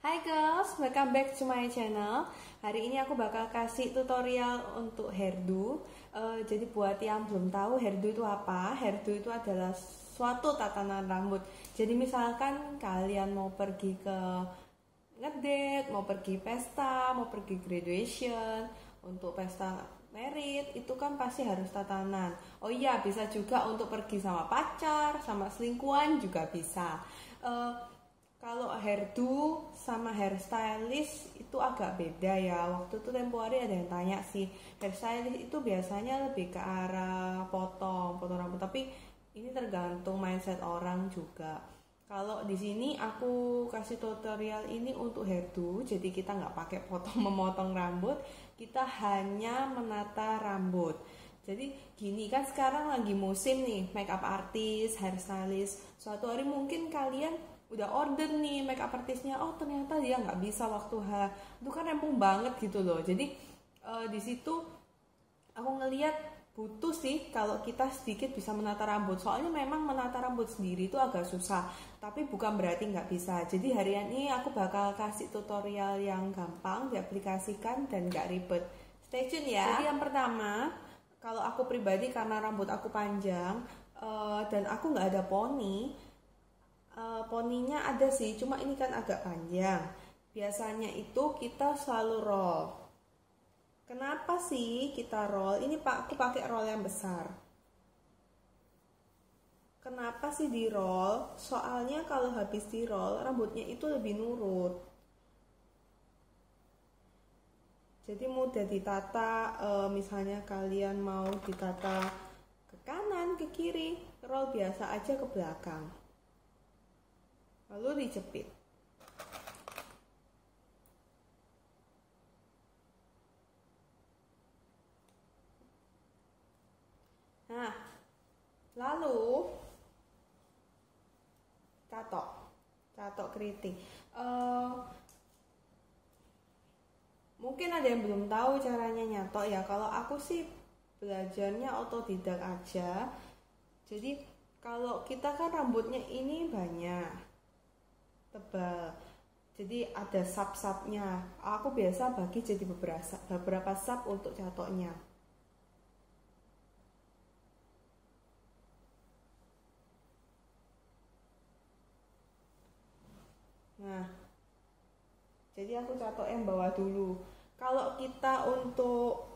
Hai girls, welcome back to my channel. Hari ini aku bakal kasih tutorial untuk hairdo. Jadi buat yang belum tahu hairdo itu apa, hairdo itu adalah suatu tatanan rambut. Jadi misalkan kalian mau pergi ke ngedate, mau pergi pesta, mau pergi graduation, untuk pesta merit itu kan pasti harus tatanan. Oh iya, bisa juga untuk pergi sama pacar, sama selingkuhan juga bisa. Kalau hairdo sama hairstylist itu agak beda ya. Waktu itu tempo hari ada yang tanya sih, hairstylist itu biasanya lebih ke arah potong rambut, tapi ini tergantung mindset orang juga. Kalau di sini aku kasih tutorial ini untuk hairdo, jadi kita nggak pakai memotong rambut, kita hanya menata rambut. Jadi gini kan sekarang lagi musim nih makeup artist, hairstylist. Suatu hari mungkin kalian udah order nih makeup artisnya, oh ternyata dia nggak bisa waktu itu kan rempong banget gitu loh. Jadi di situ aku ngeliat butuh sih kalau kita sedikit bisa menata rambut, soalnya memang menata rambut sendiri itu agak susah, tapi bukan berarti nggak bisa. Jadi hari ini aku bakal kasih tutorial yang gampang diaplikasikan dan nggak ribet. Stay tune ya. Jadi yang pertama, kalau aku pribadi karena rambut aku panjang dan aku nggak ada poni. Poninya ada sih, cuma ini kan agak panjang. Biasanya itu kita selalu roll. Kenapa sih kita roll? Ini aku pakai roll yang besar. Kenapa sih di roll? Soalnya kalau habis di roll rambutnya itu lebih nurut. Jadi mudah ditata. Misalnya kalian mau ditata ke kanan, ke kiri, roll biasa aja ke belakang. Lalu dijepit. Nah, lalu catok keriting. Mungkin ada yang belum tahu caranya nyatok ya. Kalau aku sih belajarnya otodidak aja. Jadi kalau kita kan rambutnya ini banyak, tebal, jadi ada sap-sapnya. Aku biasa bagi jadi beberapa sap untuk catoknya. Nah, jadi aku catok yang bawah dulu. Kalau kita untuk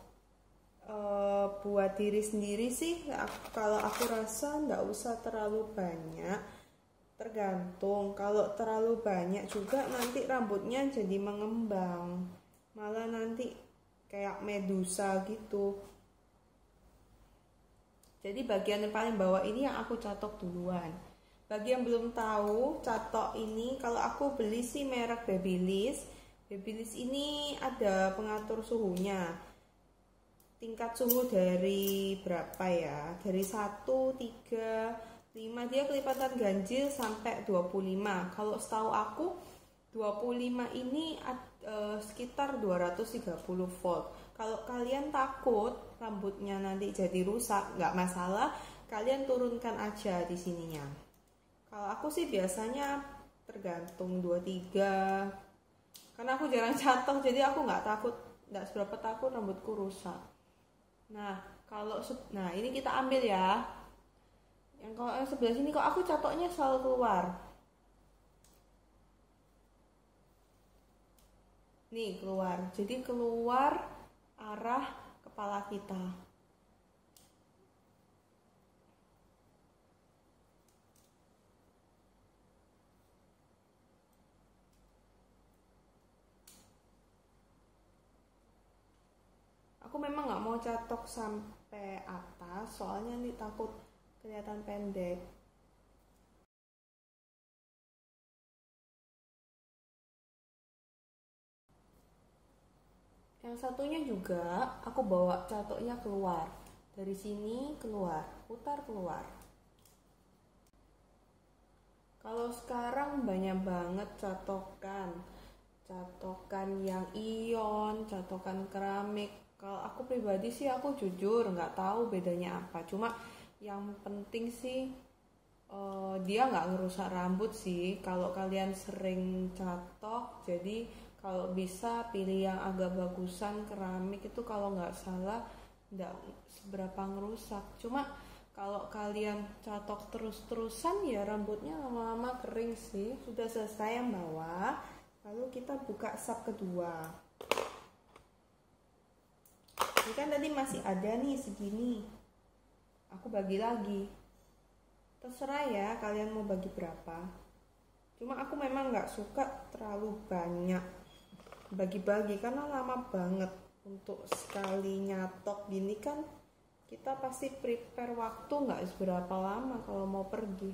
buat diri sendiri sih, kalau aku rasa nggak usah terlalu banyak. Tergantung, kalau terlalu banyak juga nanti rambutnya jadi mengembang, malah nanti kayak medusa gitu. Jadi bagian yang paling bawah ini yang aku catok duluan. Bagi yang belum tahu, catok ini kalau aku beli sih merek Babyliss. Babyliss ini ada pengatur suhunya. Tingkat suhu dari berapa ya? Dari 1, 3, 5, dia kelipatan ganjil sampai 25. Kalau setahu aku 25 ini sekitar 230 volt. Kalau kalian takut rambutnya nanti jadi rusak, nggak masalah, kalian turunkan aja di sininya. Kalau aku sih biasanya tergantung 23. Karena aku jarang catok, jadi aku nggak seberapa takut rambutku rusak. Nah, ini kita ambil ya. Kalau yang sebelah sini kok aku catoknya selalu keluar. Nih keluar, jadi keluar arah kepala kita. Aku memang nggak mau catok sampai atas, soalnya nih takut kelihatan pendek. Yang satunya juga aku bawa catoknya keluar. Dari sini keluar, putar keluar. Kalau sekarang banyak banget catokan yang ion, catokan keramik. Kalau aku pribadi sih aku jujur nggak tahu bedanya apa. Cuma yang penting sih dia nggak ngerusak rambut sih kalau kalian sering catok. Jadi kalau bisa pilih yang agak bagusan, keramik itu kalau nggak salah nggak seberapa ngerusak. Cuma kalau kalian catok terus-terusan ya rambutnya lama-lama kering sih. Sudah selesai yang bawah, lalu kita buka sab kedua. Ini kan tadi masih ada nih segini, aku bagi lagi. Terserah ya kalian mau bagi berapa. Cuma aku memang nggak suka terlalu banyak bagi-bagi karena lama banget. Untuk sekali nyatok gini kan kita pasti prepare waktu nggak seberapa lama kalau mau pergi.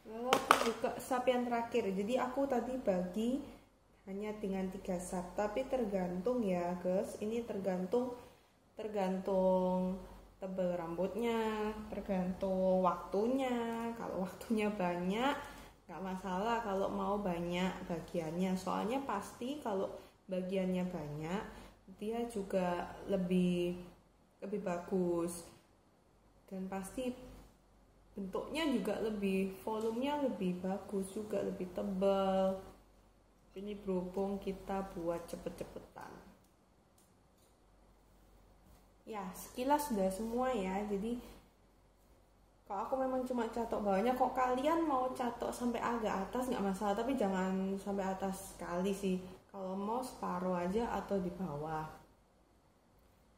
Lalu aku buka sab yang terakhir. Jadi aku tadi bagi hanya dengan 3 sab, tapi tergantung ya guys. Ini tergantung tebal rambutnya, tergantung waktunya. Kalau waktunya banyak nggak masalah kalau mau banyak bagiannya, soalnya pasti kalau bagiannya banyak dia juga lebih bagus dan pasti bentuknya juga volumenya lebih bagus juga, lebih tebal. Ini berhubung kita buat cepet-cepetan. Ya sekilas sudah semua ya. Jadi kalau aku memang cuma catok bawahnya, kok kalian mau catok sampai agak atas nggak masalah, tapi jangan sampai atas sekali sih. Kalau mau separuh aja atau di bawah.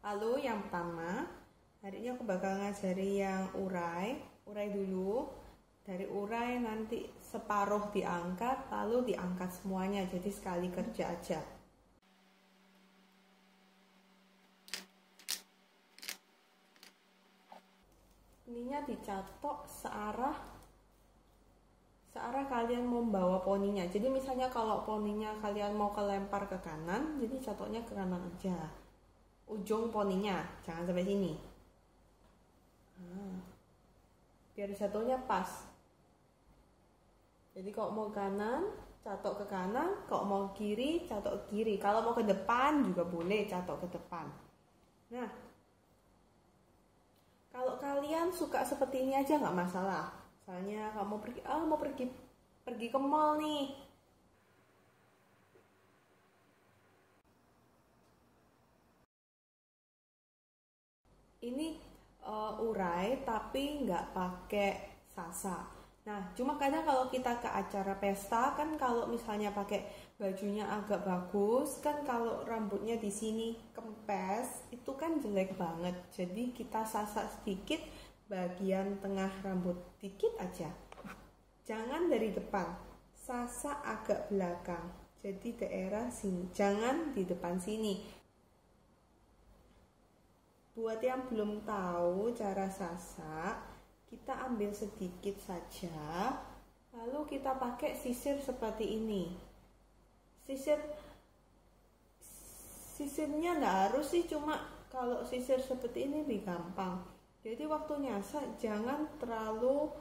Lalu yang pertama, hari ini aku bakal ngajari yang urai dulu. Dari urai nanti separuh diangkat, lalu diangkat semuanya, jadi sekali kerja aja. Ininya dicatok searah kalian mau bawa poninya. Jadi misalnya kalau poninya kalian mau kelempar ke kanan, jadi catoknya ke kanan aja. Ujung poninya, jangan sampai sini. Biar jatuhnya pas. Jadi kalau mau kanan, catok ke kanan. Kalau mau kiri, catok ke kiri. Kalau mau ke depan juga boleh catok ke depan. Nah, kalau kalian suka seperti ini aja nggak masalah. Misalnya kamu mau pergi ke mall nih. Ini urai tapi nggak pakai sasa. Nah, cuma kadang kalau kita ke acara pesta kan, kalau misalnya pakai bajunya agak bagus kan, kalau rambutnya di sini kempes itu kan jelek banget. Jadi kita sasak sedikit bagian tengah rambut dikit aja. Jangan dari depan, sasak agak belakang. Jadi daerah sini, jangan di depan sini. Buat yang belum tahu cara sasak, kita ambil sedikit saja, lalu kita pakai sisir seperti ini. Sisirnya nggak harus sih, cuma kalau sisir seperti ini lebih gampang. Jadi waktu nyasak jangan terlalu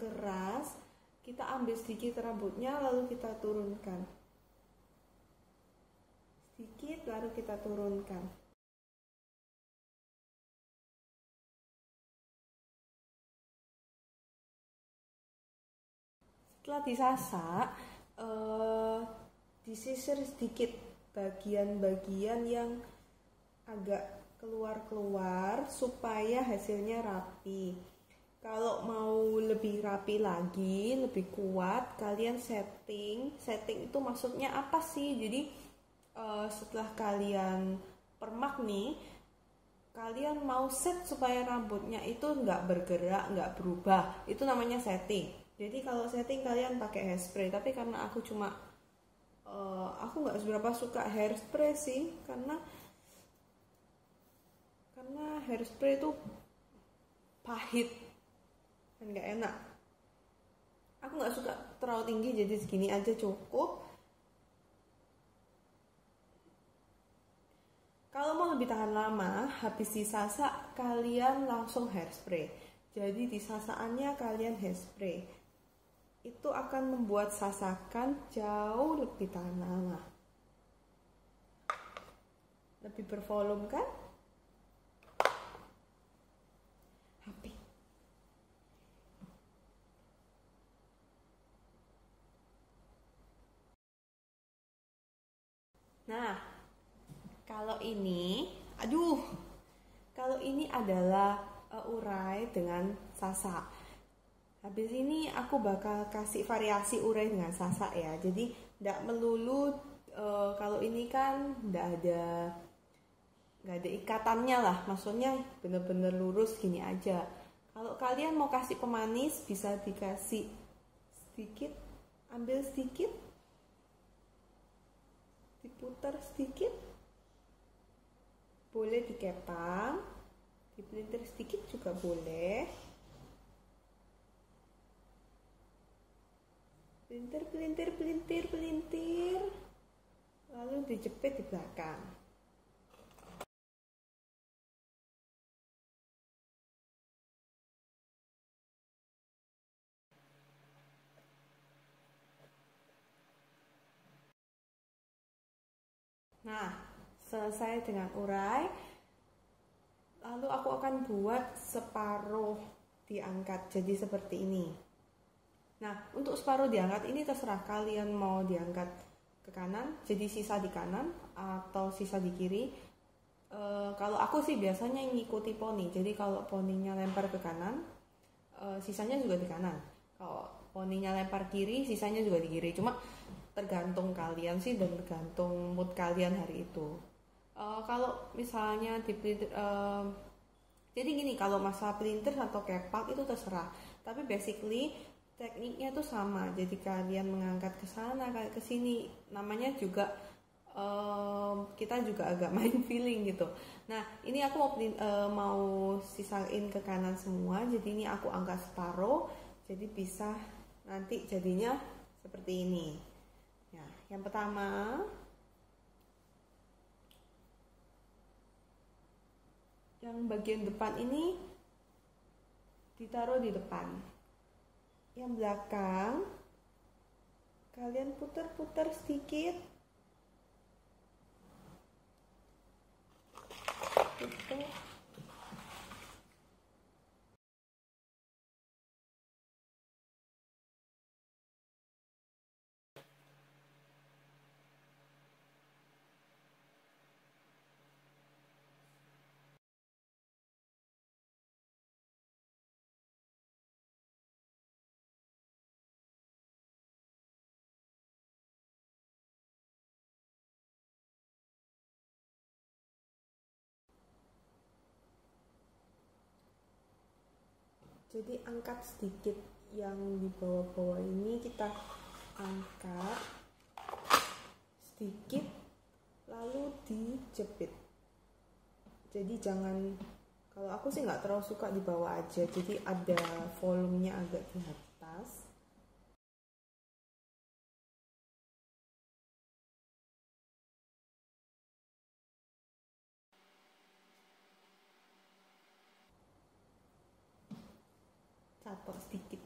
keras. Kita ambil sedikit rambutnya lalu kita turunkan. Sedikit lalu kita turunkan. Setelah disasak, disisir sedikit bagian-bagian yang agak keluar-keluar supaya hasilnya rapi. Kalau mau lebih rapi lagi, lebih kuat, kalian setting itu maksudnya apa sih? Jadi setelah kalian permak nih, kalian mau set supaya rambutnya itu nggak bergerak, nggak berubah, itu namanya setting. Jadi kalau setting kalian pakai hairspray, tapi karena aku nggak seberapa suka hairspray sih, karena hairspray itu pahit dan nggak enak. Aku nggak suka terlalu tinggi, jadi segini aja cukup. Kalau mau lebih tahan lama, habis disasak kalian langsung hairspray. Jadi di sasaannya kalian hairspray. Itu akan membuat sasakan jauh lebih tahan lama. Lebih bervolume kan? HP. Nah, kalau ini, kalau ini adalah urai dengan sasa. Habis ini aku bakal kasih variasi urai dengan sasa ya. Jadi tidak melulu kalau ini kan nggak ada ikatannya lah. Maksudnya bener-bener lurus gini aja. Kalau kalian mau kasih pemanis bisa dikasih sedikit, ambil sedikit, diputar sedikit, boleh dikepang, dipelintir sedikit juga boleh, pelintir, lalu dijepit di belakang. Nah, selesai dengan urai, lalu aku akan buat separuh diangkat jadi seperti ini. Nah, untuk separuh diangkat ini terserah kalian mau diangkat ke kanan, jadi sisa di kanan atau sisa di kiri. Kalau aku sih biasanya ngikuti poni, jadi kalau poninya lempar ke kanan, sisanya juga di kanan. Kalau poninya lempar kiri, sisanya juga di kiri. Cuma tergantung kalian sih dan tergantung mood kalian hari itu. Kalau misalnya di jadi gini, kalau masalah pelintir atau kepak itu terserah. Tapi basically tekniknya tuh sama. Jadi kalian mengangkat ke sana, ke sini. Namanya juga kita juga agak main feeling gitu. Nah, ini aku mau sisain ke kanan semua. Jadi ini aku angkat separuh. Jadi bisa nanti jadinya seperti ini. Nah, yang pertama, yang bagian depan ini ditaruh di depan. Yang belakang kalian putar-putar sedikit. Gitu. Jadi angkat sedikit yang di bawah-bawah ini, kita angkat sedikit lalu dijepit. Jadi jangan, kalau aku sih nggak terlalu suka di bawah aja, jadi ada volumenya agak di atas. Catok sedikit.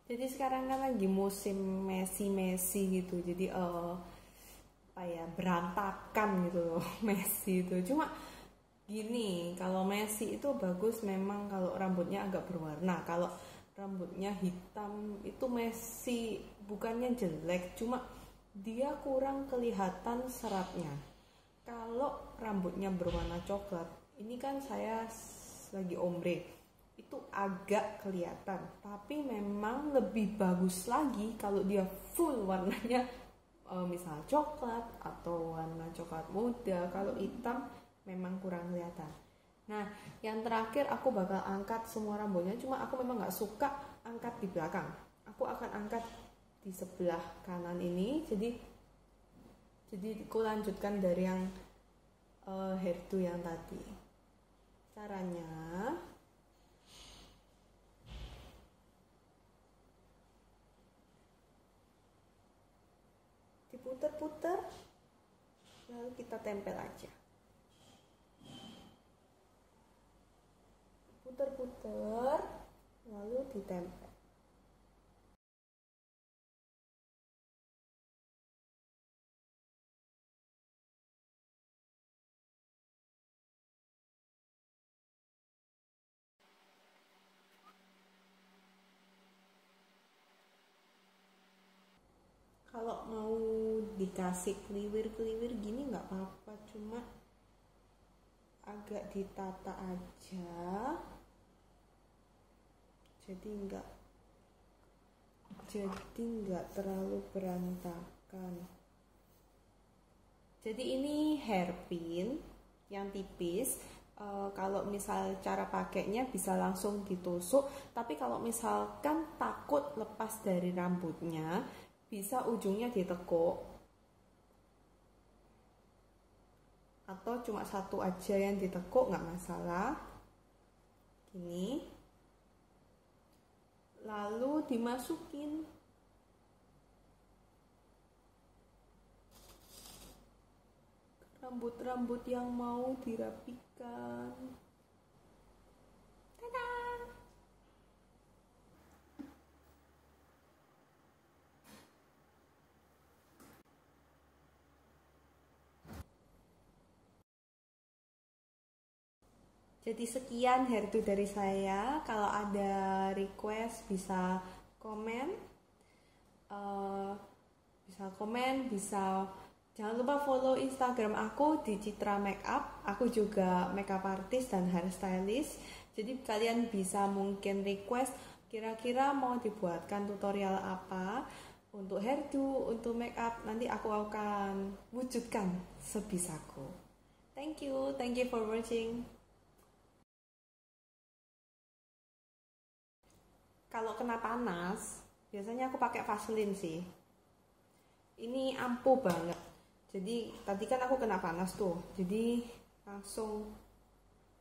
Jadi sekarang kan lagi musim Messi gitu, jadi apa ya, berantakan gitu loh Messi itu. Cuma gini, kalau Messi itu bagus memang kalau rambutnya agak berwarna. Kalau rambutnya hitam itu Messi bukannya jelek, cuma dia kurang kelihatan seratnya. Kalau rambutnya berwarna coklat, ini kan saya lagi ombre, itu agak kelihatan, tapi memang lebih bagus lagi kalau dia full warnanya misal coklat atau warna coklat muda. Kalau hitam memang kurang kelihatan. Nah, yang terakhir aku bakal angkat semua rambutnya, cuma aku memang nggak suka angkat di belakang. aku akan angkat di sebelah kanan ini, jadi aku lanjutkan dari yang hairdo yang tadi. Caranya diputer-puter, lalu kita tempel aja. Puter-puter, lalu ditempel. Kalau mau dikasih keliwir-keliwir gini nggak apa-apa, cuma agak ditata aja, jadi nggak terlalu berantakan. Jadi ini hairpin yang tipis. Kalau misal cara pakainya bisa langsung ditusuk, tapi kalau misalkan takut lepas dari rambutnya, bisa ujungnya ditekuk, atau cuma satu aja yang ditekuk, nggak masalah. Gini, lalu dimasukin. Rambut-rambut yang mau dirapikan. Tada! Jadi sekian hairdo dari saya. Kalau ada request bisa komen, jangan lupa follow Instagram aku di Citra Makeup. Aku juga makeup artist dan hairstylist. Jadi kalian bisa mungkin request kira-kira mau dibuatkan tutorial apa untuk hairdo, untuk makeup. Nanti aku akan wujudkan sebisaku. Thank you for watching. Kalau kena panas, biasanya aku pakai Vaseline sih. Ini ampuh banget. Jadi tadi kan aku kena panas tuh, jadi langsung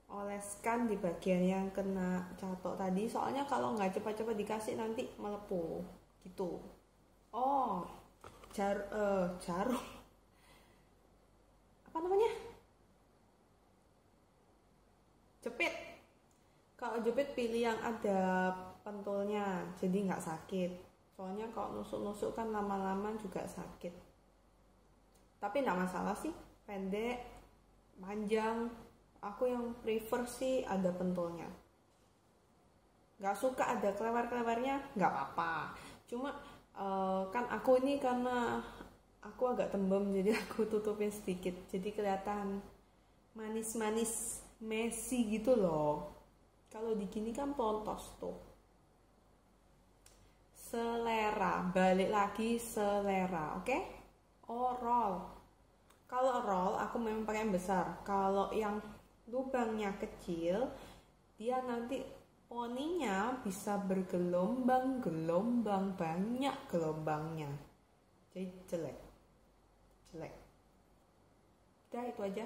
oleskan di bagian yang kena catok tadi. Soalnya kalau nggak cepat-cepat dikasih nanti melepuh gitu. Oh, jarum. Apa namanya? Jepit. Kalau jepit pilih yang ada pentulnya, jadi nggak sakit. Soalnya kalau nusuk-nusuk kan lama-lama juga sakit. Tapi nggak masalah sih, pendek, panjang. Aku yang prefer sih ada pentulnya. Nggak suka ada klewer-klewernya, nggak apa-apa. Cuma kan aku ini karena aku agak tembem, jadi aku tutupin sedikit. Jadi kelihatan manis-manis, messy gitu loh. Kalau di gini kan potos tuh. Selera, balik lagi selera, oke? Oh, roll. Kalau roll aku memang pakai yang besar. Kalau yang lubangnya kecil, dia nanti poninya bisa bergelombang-gelombang, banyak gelombangnya. Jadi jelek. Udah itu aja.